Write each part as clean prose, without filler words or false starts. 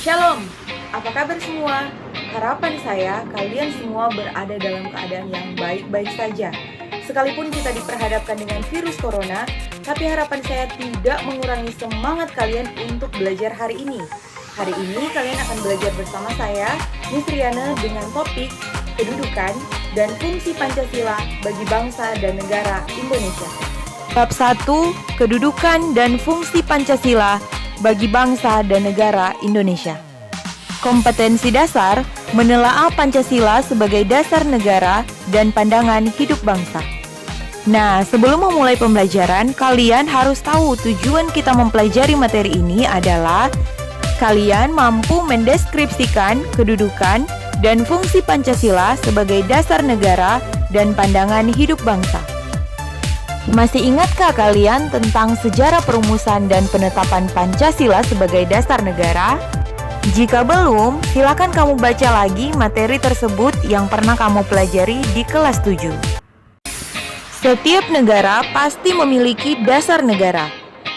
Shalom, apa kabar semua? Harapan saya kalian semua berada dalam keadaan yang baik-baik saja. Sekalipun kita diperhadapkan dengan virus corona, tapi harapan saya tidak mengurangi semangat kalian untuk belajar hari ini. Hari ini kalian akan belajar bersama saya, Miss Riana, dengan topik kedudukan dan fungsi Pancasila bagi bangsa dan negara Indonesia. Bab 1, kedudukan dan fungsi Pancasila bagi bangsa dan negara Indonesia. Kompetensi dasar menelaah Pancasila sebagai dasar negara dan pandangan hidup bangsa. Nah, sebelum memulai pembelajaran, kalian harus tahu tujuan kita mempelajari materi ini adalah kalian mampu mendeskripsikan kedudukan dan fungsi Pancasila sebagai dasar negara dan pandangan hidup bangsa. Masih ingatkah kalian tentang sejarah perumusan dan penetapan Pancasila sebagai dasar negara? Jika belum, silakan kamu baca lagi materi tersebut yang pernah kamu pelajari di kelas 7. Setiap negara pasti memiliki dasar negara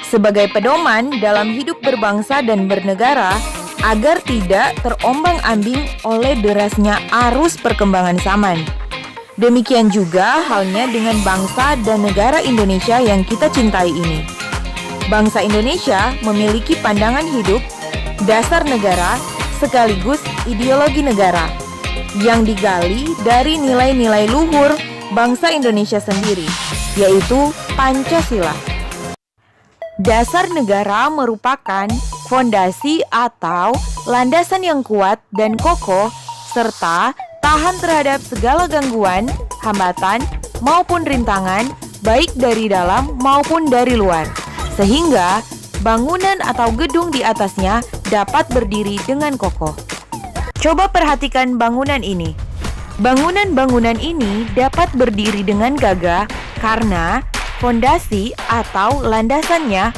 sebagai pedoman dalam hidup berbangsa dan bernegara agar tidak terombang-ambing oleh derasnya arus perkembangan zaman. Demikian juga halnya dengan bangsa dan negara Indonesia yang kita cintai ini. Bangsa Indonesia memiliki pandangan hidup, dasar negara, sekaligus ideologi negara yang digali dari nilai-nilai luhur bangsa Indonesia sendiri, yaitu Pancasila. Dasar negara merupakan fondasi atau landasan yang kuat dan kokoh serta tahan terhadap segala gangguan, hambatan, maupun rintangan, baik dari dalam maupun dari luar, sehingga bangunan atau gedung di atasnya dapat berdiri dengan kokoh. Coba perhatikan bangunan ini. Bangunan-bangunan ini dapat berdiri dengan gagah karena fondasi atau landasannya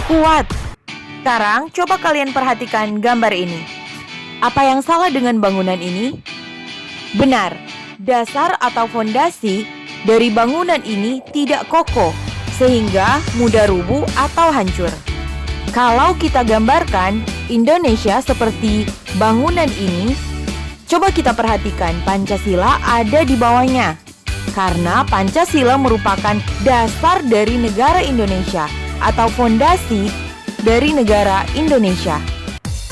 kuat. Sekarang coba kalian perhatikan gambar ini. Apa yang salah dengan bangunan ini? Benar, dasar atau fondasi dari bangunan ini tidak kokoh, sehingga mudah rubuh atau hancur. Kalau kita gambarkan Indonesia seperti bangunan ini, coba kita perhatikan Pancasila ada di bawahnya. Karena Pancasila merupakan dasar dari negara Indonesia atau fondasi dari negara Indonesia.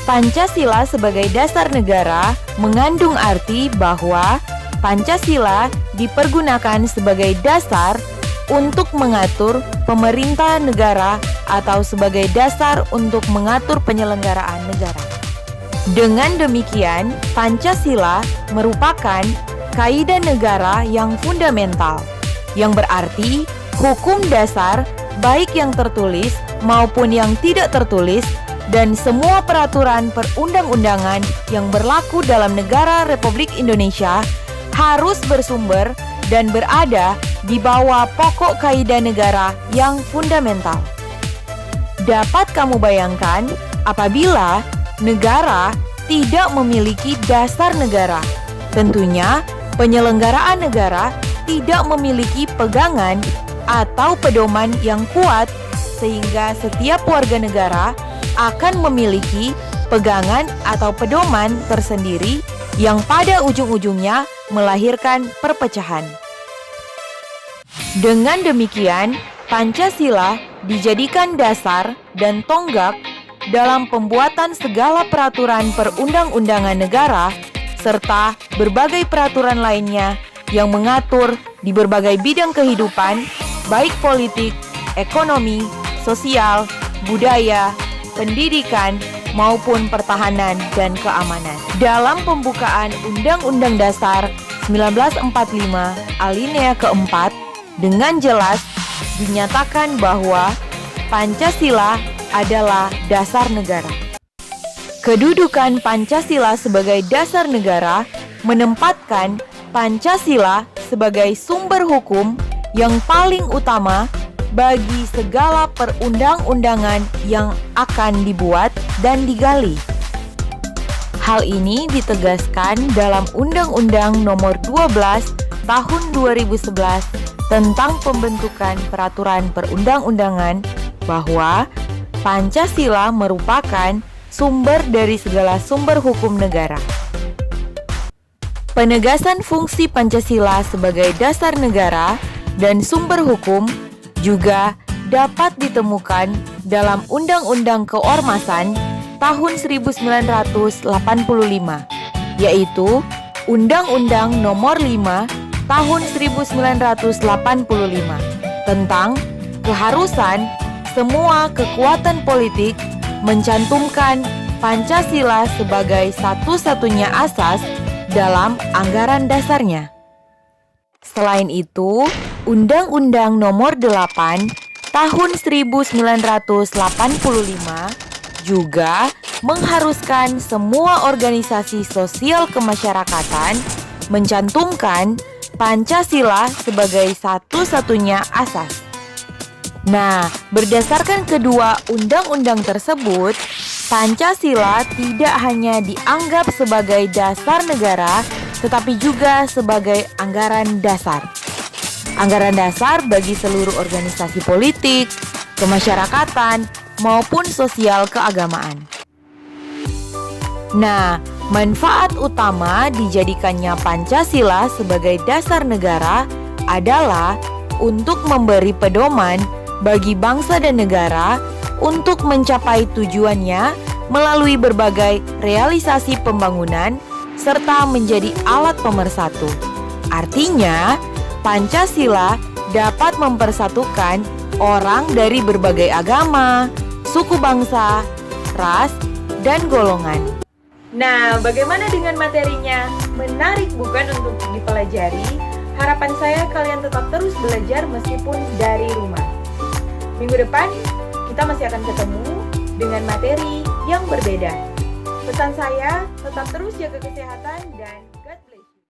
Pancasila sebagai dasar negara mengandung arti bahwa Pancasila dipergunakan sebagai dasar untuk mengatur pemerintah negara atau sebagai dasar untuk mengatur penyelenggaraan negara. Dengan demikian, Pancasila merupakan kaidah negara yang fundamental, yang berarti hukum dasar baik yang tertulis maupun yang tidak tertulis dan semua peraturan perundang-undangan yang berlaku dalam negara Republik Indonesia harus bersumber dan berada di bawah pokok kaidah negara yang fundamental. Dapat kamu bayangkan apabila negara tidak memiliki dasar negara? Tentunya penyelenggaraan negara tidak memiliki pegangan atau pedoman yang kuat sehingga setiap warga negara akan memiliki pegangan atau pedoman tersendiri yang pada ujung-ujungnya melahirkan perpecahan. Dengan demikian, Pancasila dijadikan dasar dan tonggak dalam pembuatan segala peraturan perundang-undangan negara serta berbagai peraturan lainnya yang mengatur di berbagai bidang kehidupan, baik politik, ekonomi, sosial, budaya, pendidikan, maupun pertahanan dan keamanan. Dalam pembukaan Undang-Undang Dasar 1945 alinea keempat, dengan jelas dinyatakan bahwa Pancasila adalah dasar negara. Kedudukan Pancasila sebagai dasar negara menempatkan Pancasila sebagai sumber hukum yang paling utama bagi segala perundang-undangan yang akan dibuat dan digali. Hal ini ditegaskan dalam Undang-Undang Nomor 12 Tahun 2011 tentang pembentukan peraturan perundang-undangan bahwa Pancasila merupakan sumber dari segala sumber hukum negara. Penegasan fungsi Pancasila sebagai dasar negara dan sumber hukum juga dapat ditemukan dalam Undang-Undang Keormasan tahun 1985, yaitu Undang-Undang Nomor 5 tahun 1985 tentang keharusan semua kekuatan politik mencantumkan Pancasila sebagai satu-satunya asas dalam anggaran dasarnya. Selain itu, Undang-Undang Nomor 8 tahun 1985 juga mengharuskan semua organisasi sosial kemasyarakatan mencantumkan Pancasila sebagai satu-satunya asas. Nah, berdasarkan kedua undang-undang tersebut, Pancasila tidak hanya dianggap sebagai dasar negara, tetapi juga sebagai anggaran dasar. Anggaran dasar bagi seluruh organisasi politik, kemasyarakatan, maupun sosial keagamaan. Nah, manfaat utama dijadikannya Pancasila sebagai dasar negara adalah untuk memberi pedoman bagi bangsa dan negara untuk mencapai tujuannya melalui berbagai realisasi pembangunan serta menjadi alat pemersatu. Artinya, Pancasila dapat mempersatukan orang dari berbagai agama, suku bangsa, ras, dan golongan. Nah, bagaimana dengan materinya? Menarik bukan untuk dipelajari? Harapan saya kalian tetap terus belajar meskipun dari rumah. Minggu depan, kita masih akan ketemu dengan materi yang berbeda. Pesan saya, tetap terus jaga kesehatan dan God bless.